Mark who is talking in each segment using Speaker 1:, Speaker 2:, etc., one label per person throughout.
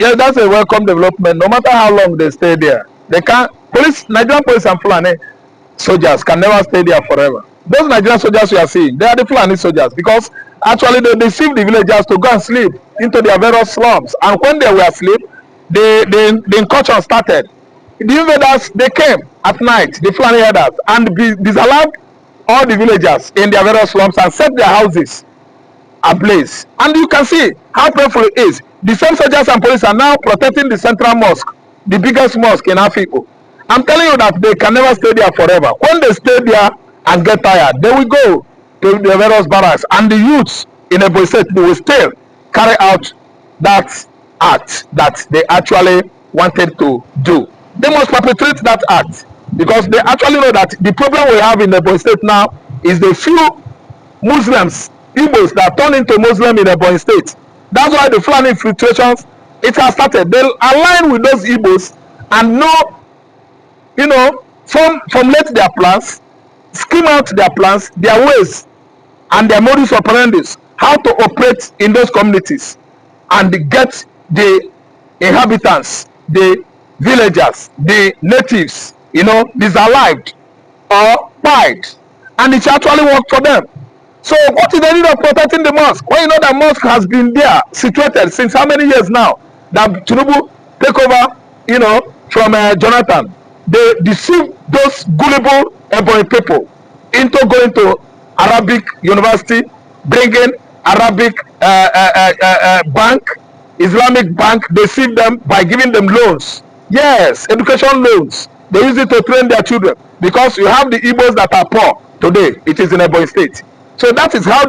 Speaker 1: Yes, that's a welcome development. No matter how long they stay there, they can't. Police, Nigerian police and Fulani soldiers can never stay there forever. Those Nigerian soldiers you are seeing, they are the Fulani soldiers because actually they deceive the villagers to go and sleep into their various slums. And when they were asleep, the incursion started. The invaders, they came at night, the Fulani herders, and disallowed all the villagers in their various slums and set their houses ablaze. And you can see how painful it is. The same soldiers and police are now protecting the central mosque, the biggest mosque in Afikpo. I'm telling you that they can never stay there forever. When they stay there and get tired, they will go to the various barracks, and the youths in Ebonyi State, they will still carry out that act that they actually wanted to do. They must perpetrate that act because they actually know that the problem we have in Ebonyi State now is the few Muslims, Igbos that turn into Muslim in Ebonyi State. That's why the Fulani infiltrations, it has started. They'll align with those Igbos and know, formulate their plans, scheme out their plans, their ways, and their modus operandi, how to operate in those communities and get the inhabitants, the villagers, the natives, disalived or pied. And it actually worked for them. So what is the need of protecting the mosque? Well, you know that mosque has been there, situated since how many years now? That Tinubu take over, from Jonathan. They deceive those gullible Ebonyi people into going to Arabic university, bringing Arabic bank, Islamic bank, deceive them by giving them loans. Yes, education loans. They use it to train their children because you have the Igbos that are poor today. It is in Ebonyi State. So that is how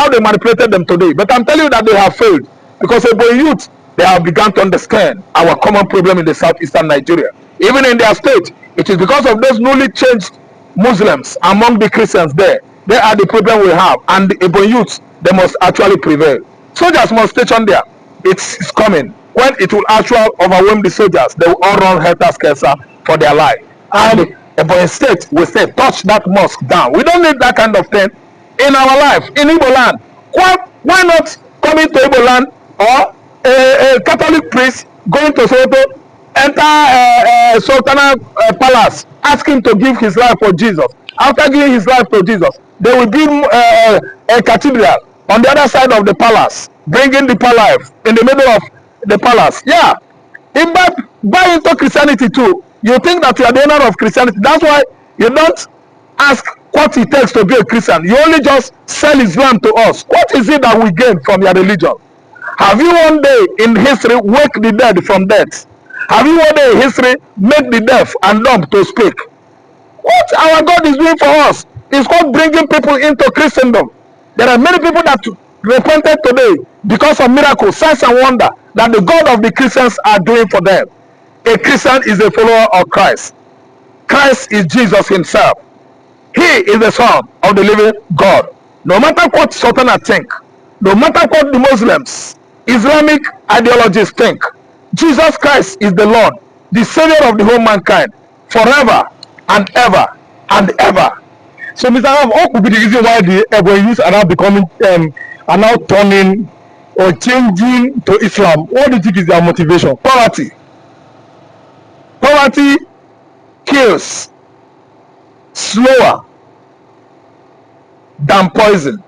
Speaker 1: they manipulated them today. But I'm telling you that they have failed because Ebonyi youth, they have begun to understand our common problem in the southeastern Nigeria. Even in their state, it is because of those newly changed Muslims among the Christians there. They are the problem we have. And the Ebonyi youth, they must actually prevail. Soldiers must station there. It's coming. When it will actually overwhelm the soldiers, they will all run helter-skelter for their life. And the Ebonyi State will say, touch that mosque down. We don't need that kind of thing in our life, in Igbo land. Why not come into Igbo land or a Catholic priest going to Soto, enter Sultana Palace, ask him to give his life for Jesus. After giving his life to Jesus, they will build a cathedral on the other side of the palace, bringing the palace in the middle of the palace. Yeah, if buy into Christianity too, you think that you are the owner of Christianity. That's why you don't ask what it takes to be a Christian. You only just sell Islam to us. What is it that we gain from your religion? Have you one day in history wake the dead from death? Have you one day in history made the deaf and dumb to speak? What our God is doing for us is called bringing people into Christendom. There are many people that repented today because of miracles, signs and wonder that the God of the Christians are doing for them. A Christian is a follower of Christ. Christ is Jesus himself. He is the Son of the living God. No matter what Sultana think, no matter what the Muslims, Islamic ideologies think, Jesus Christ is the Lord, the Savior of the whole mankind, forever and ever and ever.
Speaker 2: So, Mr. Arab, what could be the reason why the Ebonyi youth are now becoming, are now turning or changing to Islam? What do you think is their motivation?
Speaker 1: Poverty. Poverty kills slower than poison.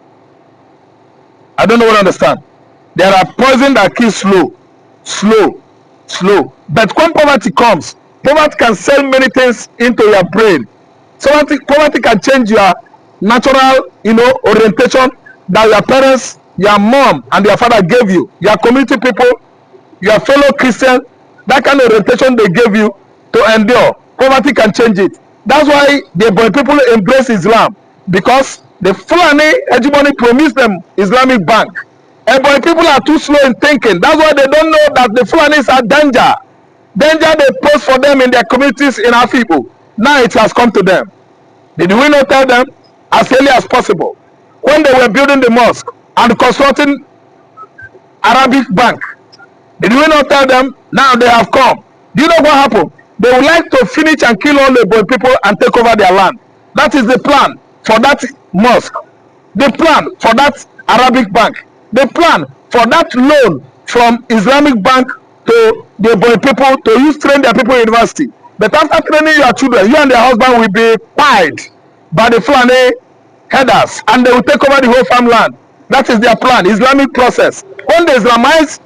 Speaker 1: I don't know what I understand. There are poison that kills slow. But when poverty comes, poverty can sell many things into your brain. So poverty can change your natural, orientation that your parents, your mom and your father gave you, your community people, your fellow Christians, that kind of orientation they gave you to endure. Poverty can change it. That's why the Ebonyi people embrace Islam, because the Fulani hegemony promised them Islamic bank. Ebonyi people are too slow in thinking. That's why they don't know that the Fulanis are danger. Danger they pose for them in their communities in Afikpo. Now it has come to them. Did we not tell them as early as possible when they were building the mosque and constructing Arabic bank? Did we not tell them? Now they have come. Do you know what happened? They would like to finish and kill all the Ebonyi people and take over their land. That is the plan for that mosque. The plan for that Arabic bank. The plan for that loan from Islamic Bank to the boy people to use train their people in university. But after training your children, you and their husband will be pied by the Fulani headers and they will take over the whole farmland. That is their plan, Islamic process. When they Islamize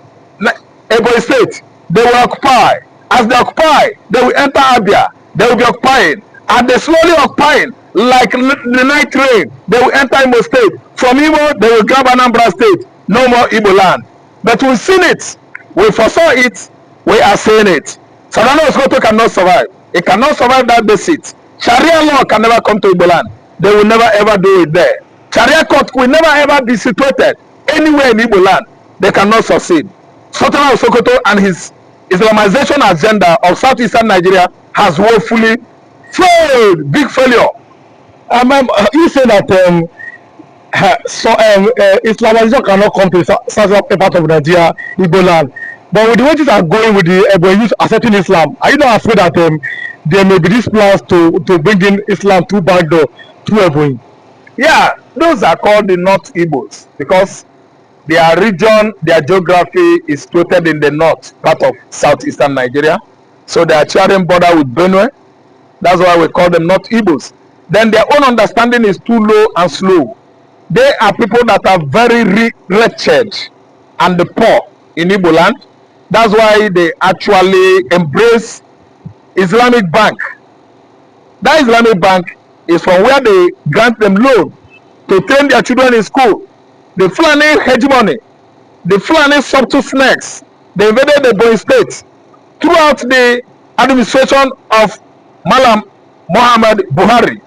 Speaker 1: Ebonyi State, they will occupy. As they occupy, they will enter Abia. They will be occupying. And they slowly occupying like the night train. They will enter Imo State. From Imo, they will grab Anambra State. No more Igbo land. But we've seen it. We foresaw it. We are saying it. Sadano Osoto cannot survive. It cannot survive that basic. Sharia law can never come to Igbo land. They will never ever do it there. Sharia court will never ever be situated anywhere in Igbo land. They cannot succeed. Sultan of Sokoto and his Islamization agenda of southeastern Nigeria has woefully failed. Big failure.
Speaker 2: You say that Islamization cannot come to southern part of Nigeria, Igbo land. But with the way things are going with the Ebonyi accepting Islam, are you not afraid that there may be these plans to bring in Islam through back door through Ebonyi?
Speaker 1: Yeah, those are called the North Igbos because their region, their geography is situated in the north part of southeastern Nigeria. So they are sharing border with Benue. That's why we call them North Igbos. Then their own understanding is too low and slow. They are people that are very wretched and the poor in Igbo land. That's why they actually embrace Islamic Bank. That Islamic Bank is from where they grant them loan to train their children in school. The Fulani hegemony, the Fulani subtle snakes, they invaded the Ebonyi State throughout the administration of Malam Muhammad Buhari.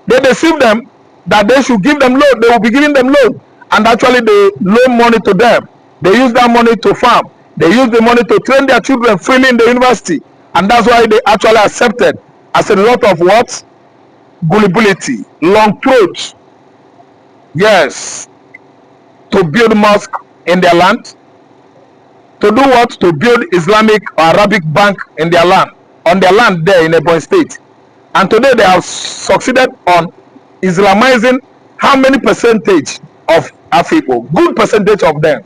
Speaker 1: They deceived them that they should give them loan. They will be giving them loan, and actually they loan money to them. They use that money to farm. They use the money to train their children freely in the university, and that's why they actually accepted as a result of what? Gullibility, long throat. Yes, to build mosque in their land. To do what? To build Islamic or Arabic bank in their land, on their land there in Ebonyi State. And today they have succeeded on Islamizing how many percentage of Afikpo? Good percentage of them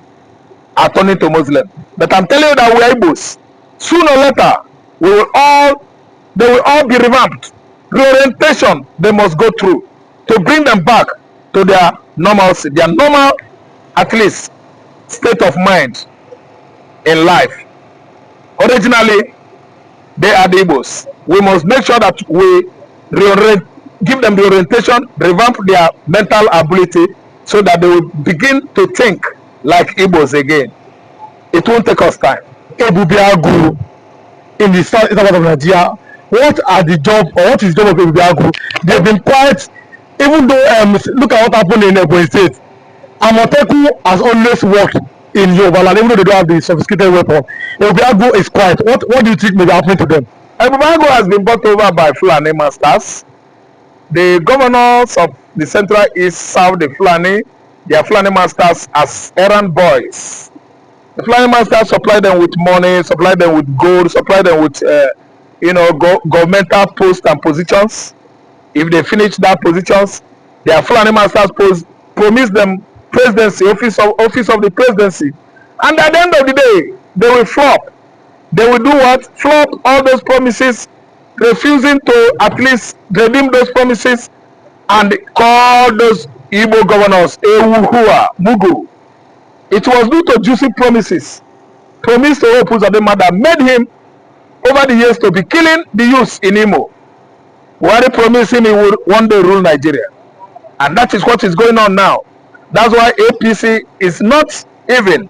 Speaker 1: are turning to Muslim. But I'm telling you that we are Igbos. Sooner or later, they will all be revamped. Reorientation they must go through to bring them back to their normalcy, their normal, at least, state of mind in life. Originally, they are the Igbos. We must make sure that we give them the orientation, revamp their mental ability so that they will begin to think like Igbos again. It won't take us time.
Speaker 2: Ebubiagu in the south part of Nigeria, what are the job or what is the job of Ebubiagu? They've been quiet, even though look at what happened in Ebonyi State. Amoteku has always worked in Yoruba land, even though they don't have the sophisticated weapon. Ebubiagu is quiet. What do you think may be happening to them?
Speaker 1: Ebubiagu has been bought over by Fulani masters. The governors of the Central East serve the Fulani, their Fulani masters as errand boys. The Fulani masters supply them with money, supply them with gold, supply them with governmental posts and positions. If they finish that positions, their Fulani masters promise them presidency, office of the presidency. And at the end of the day, they will flop. They will do what? Flop all those promises, refusing to at least redeem those promises and call those Igbo governors Ewuhua, Mugu. It was due to juicy promises. Promised to Opuzadema that made him over the years to be killing the youths in Imo. Buhari promised him he would one day rule Nigeria. And that is what is going on now. That's why APC is not even,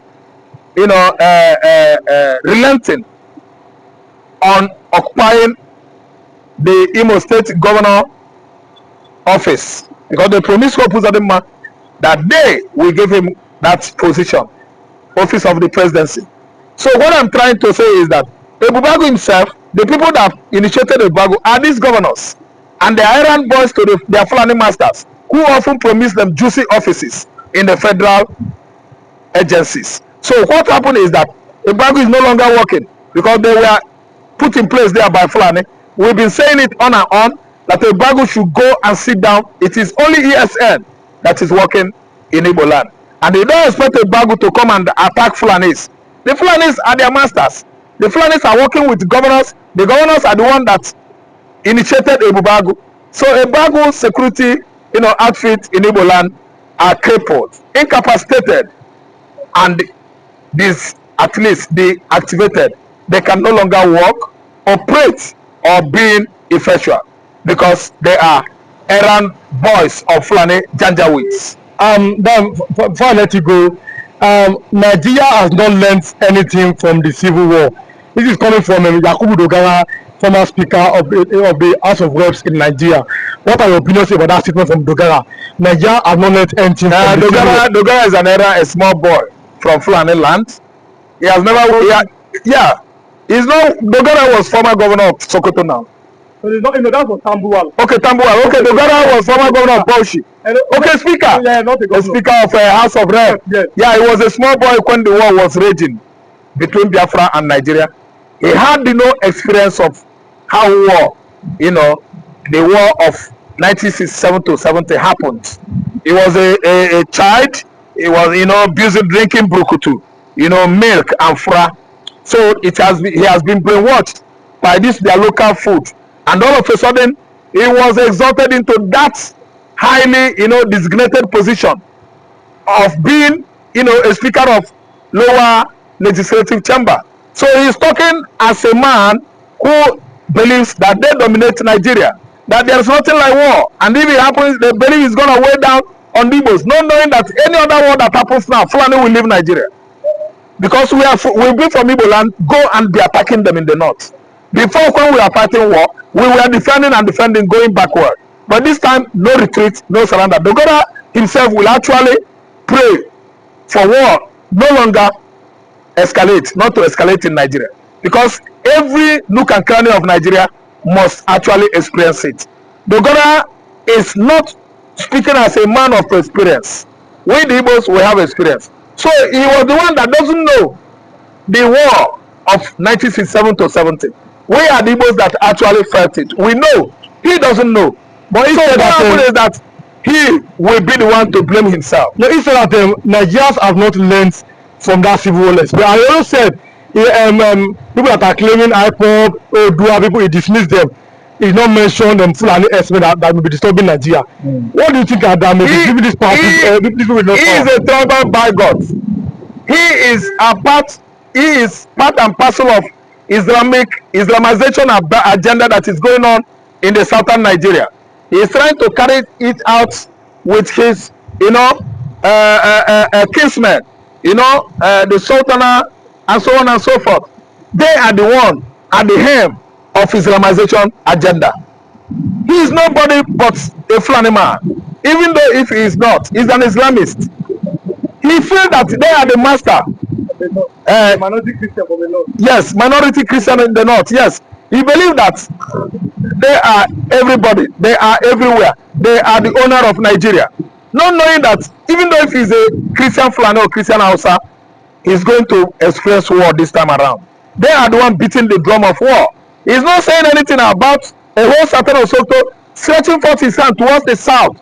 Speaker 1: relenting on occupying the Imo State Governor office, because they promised Opuzadema that they will give him that position, office of the presidency. So what I'm trying to say is that Ebubiagu himself, the people that initiated Ebubiagu are these governors, and they are errand boys to their Fulani masters, who often promise them juicy offices in the federal agencies. So what happened is that Ebubiagu is no longer working because they were put in place there by Fulani. We've been saying it on and on that Ebubiagu should go and sit down. It is only ESN that is working in Igbo land. And they don't expect Ebubiagu to come and attack Fulanis The Fulanis are their masters. The Fulanis are working with governors. The governors are the one that initiated Ebubagu. So Ebubagu security, outfit in Igbo land are crippled, incapacitated, and this at least deactivated. They can no longer work, operate, or being effectual because they are errand boys of Fulani Janjaweeds.
Speaker 2: Then before I let you go, Nigeria has not learnt anything from the civil war. This is coming from Yakubu Dogara, former speaker of the House of Reps in Nigeria. What are your opinions about that statement from Dogara? Nigeria has not learnt anything from the civil war.
Speaker 1: Dogara is a small boy from Fulani land. He has never, he's not. Dogara was former governor of Sokoto now.
Speaker 2: That was Tambuwal.
Speaker 1: Okay, Tambuwal. Okay, Dogara was former governor of Bauchi. Okay, speaker.
Speaker 2: Yeah, not a
Speaker 1: Speaker of House of Reps.
Speaker 2: Yes.
Speaker 1: Yeah, he was a small boy when the war was raging between Biafra and Nigeria. He had no experience of how war, the war of 1967 to 70 happened. He was a child. He was, abusing, drinking brukutu, milk and fra. So he has been brainwashed by their local food, and all of a sudden he was exalted into that highly, designated position of being, a speaker of lower legislative chamber. So he's talking as a man who believes that they dominate Nigeria, that there's nothing like war, and if it happens, they believe it's going to weigh down on the Igbos, not knowing that any other war that happens now, Fulani will leave Nigeria. Because we'll be from Igbo land, go and be attacking them in the north. Before, when we were fighting war, we were defending, going backward. But this time, no retreat, no surrender. Dogara himself will actually pray for war no longer escalate, not to escalate in Nigeria. Because every nook and cranny of Nigeria must actually experience it. Dogara is not speaking as a man of experience. We the Igbos, we have experience. So he was the one that doesn't know the war of 1967 to 70. We are the Igbos that actually felt it. We know. He doesn't know. But so what happens is that he will be the one to blame himself.
Speaker 2: No, instead of them, Nigerians have not learned from that civil war. But I also said, people that are claiming IPOB, Odua, people, he dismissed them. He not mentioned them Fulani estimate that will be disturbing Nigeria. What do you think that may be giving this party? People will not
Speaker 1: he is a trouble by God. He is part and parcel of Islamization agenda that is going on in the southern Nigeria. He is trying to carry it out with his, kinsmen, the Sultana, and so on and so forth. They are the one at the helm of Islamization agenda. He is nobody but a Fulani man. Even though if he is not, he's an Islamist. He feels that they are the master.
Speaker 2: minority Christian from the north.
Speaker 1: Yes, minority Christian in the north. Yes, he believes that they are everybody. They are everywhere. They are the owner of Nigeria. Not knowing that even though if he's a Christian Fulani or Christian Hausa, he's going to experience war this time around. They are the one beating the drum of war. He's not saying anything about a whole Satan of Soto stretching forth his hand towards the south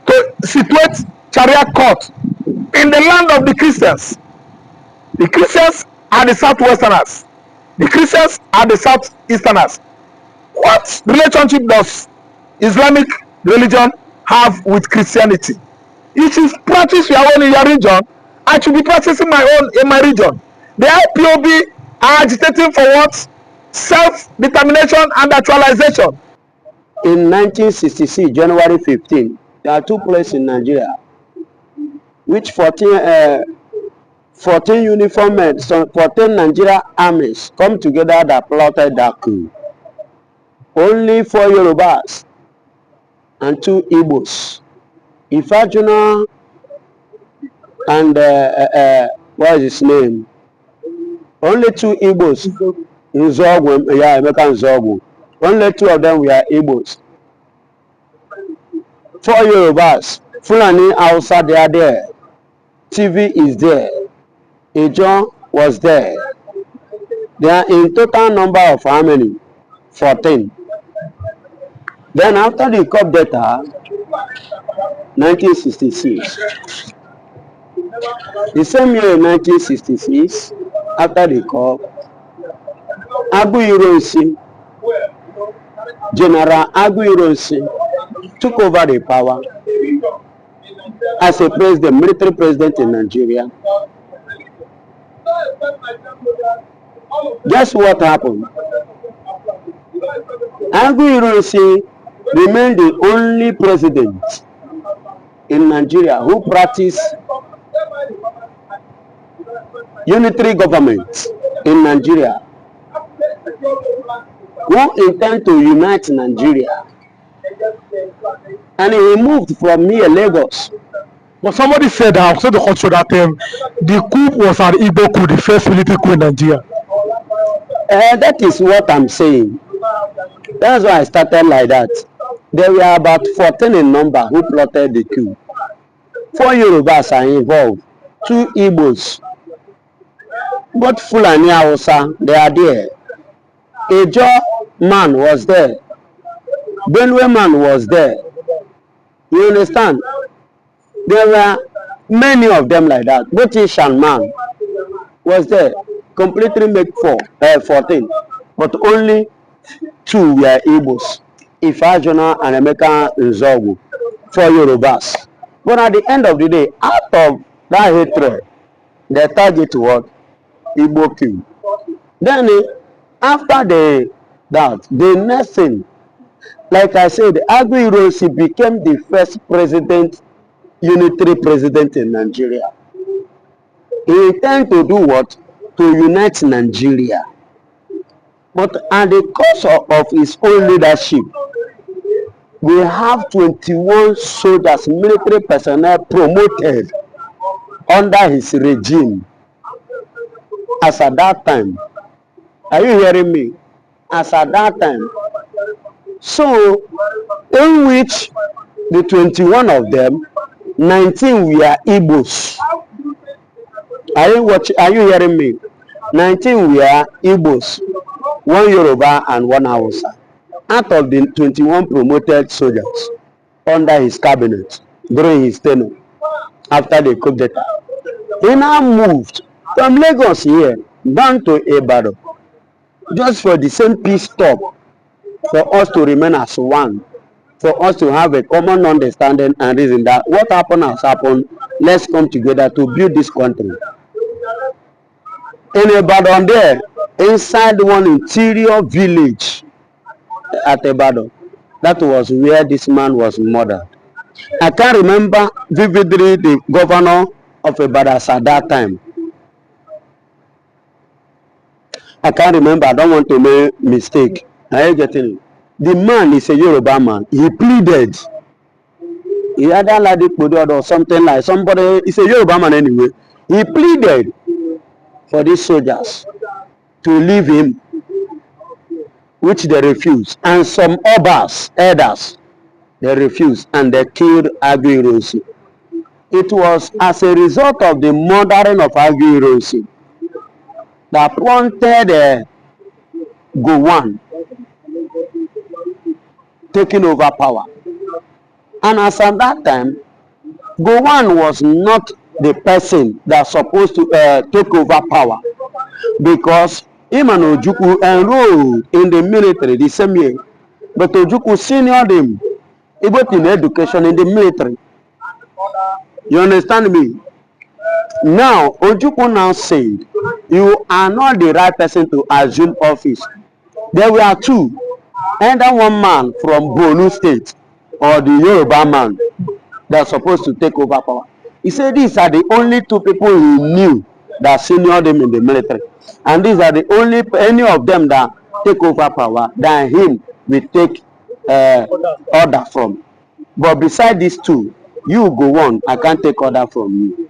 Speaker 1: to situate Sharia court in the land of the Christians. The Christians are the Southwesterners. The Christians are the Southeasterners. What relationship does Islamic religion have with Christianity? You should practice your own in your region. I should be practicing my own in my region. The IPOB are agitating for what? Self-determination and actualization.
Speaker 3: In 1966, January 15, there are two places in Nigeria which 14 uniformed men, 14 Nigeria armies come together that plotted that coup. Only 4 Yorubas and 2 Igbos. Ifajuna and what is his name? Only 2 Igbos. Nzogwu, yeah, Emeka Nzogwu. Only 2 of them were Igbos. 4 Yorubas. Fulani Hausa, they are there. TV is there. Ijo was there. They are in total number of how many? 14. Then after the coup d'etat, 1966. The same year in 1966, after the coup, Aguiyi-Ironsi, General Aguiyi-Ironsi, took over the power as a president, military president in Nigeria. Guess what happened? Aguiyi-Ironsi remained the only president in Nigeria who practiced unitary government in Nigeria, who intend to unite Nigeria. And he moved from near Lagos.
Speaker 2: But somebody said that outside the culture that the coup was an Igbo coup, the first military coup in Nigeria.
Speaker 3: That is what I'm saying. That's why I started like that. There were about 14 in number who plotted the coup. 4 Yorubas are involved, 2 Igbos, both Fulani Hausa, they are there. Ejo man was there. Benue man was there. You understand? There were many of them like that. Both Ishan man was there. Completely make 14. But only 2 were Igbos. Ifajona and Emeka Nzogu, 4 Yorubas. But at the end of the day, out of that hatred, they target what? Igbo king. Then after that, the next thing, like I said, Aguiyi-Ironsi became the first president, unitary president in Nigeria. He intended to do what? To unite Nigeria. But at the cost of his own leadership, we have 21 soldiers, military personnel promoted under his regime. As at that time, are you hearing me? As at that time. So, in which the 21 of them, 19 were Igbos. Are you hearing me? 19 were Igbos, 1 Yoruba and 1 Hausa. Out of the 21 promoted soldiers under his cabinet during his tenure after the coup d'etat, he now moved from Lagos here down to Ibadan just for the same peace talk, for us to remain as one, for us to have a common understanding and reason that what happened has happened. Let's come together to build this country. In Ibadan there, inside one interior village at Ibadan, that was where this man was murdered. I can't remember vividly the governor of Ibadan at that time. I can't remember. I don't want to make mistake. Are you getting it? The man is a Yoruba man. He pleaded. He either like it or something like somebody. He's a Yoruba man anyway. He pleaded for these soldiers to leave him, which they refused. And some others, elders, they refused and they killed Aguiyi-Ironsi. It was as a result of the murdering of Aguiyi-Ironsi that prompted Gowon taking over power. And as at that time, Gowon was not the person that's supposed to take over power, because him and Ojukwu enrolled in the military the same year. But Ojukwu seniored him, both in education in the military. You understand me? Now, Ojukwu now said, you are not the right person to assume office. There were 2. Either one man from Borno State or the Yoruba man that's supposed to take over power. He said these are the only 2 people he knew that seniored him in the military. And these are the only, any of them that take over power, that him will take order from. But beside these 2, you go on, I can't take order from you.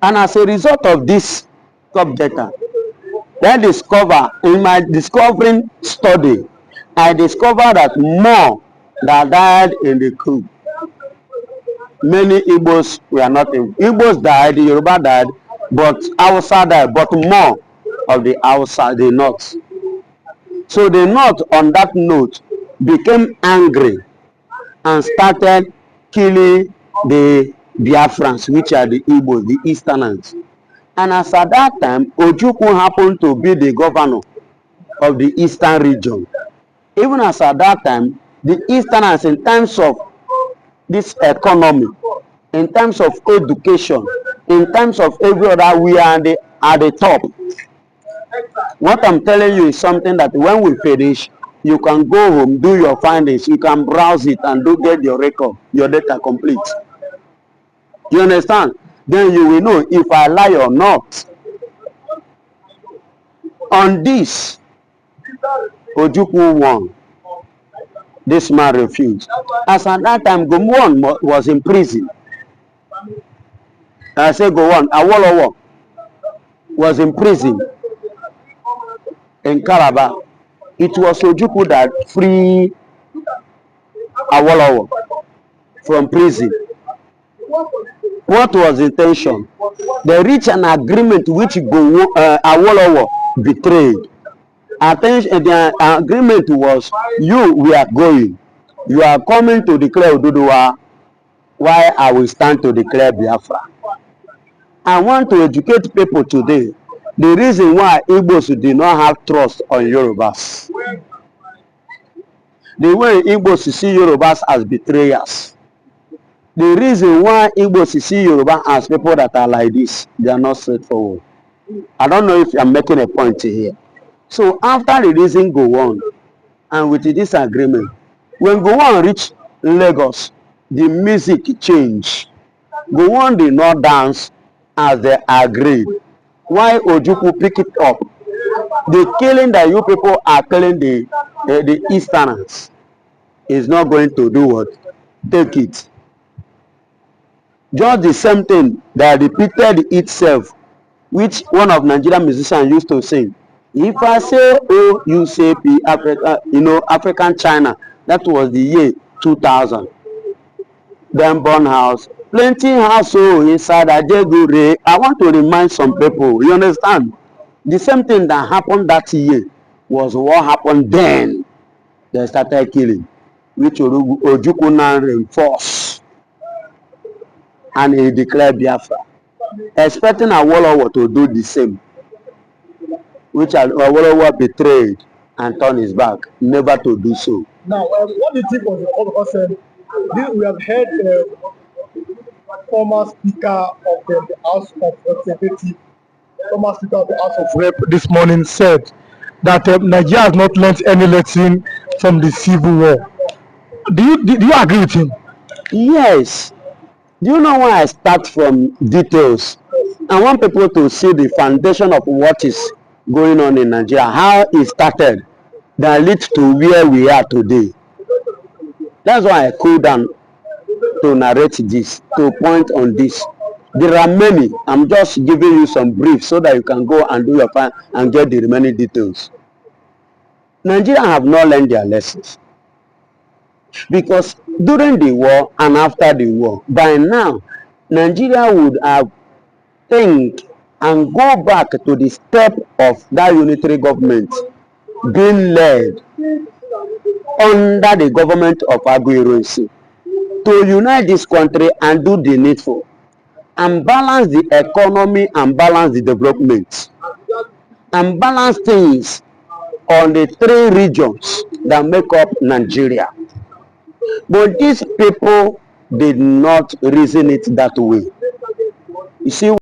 Speaker 3: And as a result of this subject, then discover, in my discovering study, I discovered that more that died in the coup. Many Igbos were not in. Igbos died, the Yoruba died, but Hausa died, but more of the Hausa, the North. So the North, on that note, became angry and started killing the Biafrans, which are the Igbos, the Easterners. And as at that time, Ojukwu happened to be the governor of the eastern region. Even as at that time, the easterners, in terms of this economy, in terms of education, in terms of every other, we are at the top. What I'm telling you is something that when we finish, you can go home, do your findings, you can browse it and do get your record, your data complete. You understand? Then you will know if I lie or not. On this, Ojukwu won. This man refused. As at that time, Gowon was in prison. I say Gowon, Awolowo was in prison in Calabar. It was Ojukwu that freed Awolowo from prison. What was the intention? They reached an agreement which Awolowo betrayed. The agreement was, we are going. You are coming to declare Oduduwa, while I will stand to declare Biafra. I want to educate people today. The reason why Igbos do not have trust on Yorubas. The way Igbos see Yorubas as betrayers. The reason why Igbos see Yoruba as people that are like this, they are not straightforward. I don't know if I'm making a point here. So after the reason go on, and with this agreement, when Gowon reached Lagos, the music changed. Gowon did not dance as they agreed. Why Ojukwu pick it up? The killing that you people are killing the Easterners is not going to do what? Take it. Just the same thing that repeated itself, which one of Nigerian musicians used to sing. If I say O, you say P, Africa, African China. That was the year 2000. Then burn house. Plenty house inside Ajegure. I want to remind some people, you understand? The same thing that happened that year was what happened then. They started killing, which Ojukwu now reinforced. And he declared Biafra, expecting Awolowo to do the same, which Awolowo betrayed and turned his back, never to do so.
Speaker 2: Now, what do you think was the cause? Because we have heard former Speaker of the House of Representatives, former Speaker of the House of Rep this morning said that Nigeria has not learned any lesson from the Civil War. Do you agree with him?
Speaker 3: Yes. Do you know why I start from details? I want people to see the foundation of what is going on in Nigeria, how it started, that leads to where we are today. That's why I cool down to narrate this, to point on this. There are many. I'm just giving you some brief so that you can go and do your part and get the remaining details. Nigeria have not learned their lessons. Because during the war and after the war, by now, Nigeria would have think and go back to the step of that unitary government being led under the government of Aguiyi to unite this country and do the needful and balance the economy and balance the development and balance things on the three regions that make up Nigeria. But these people did not reason it that way. You see,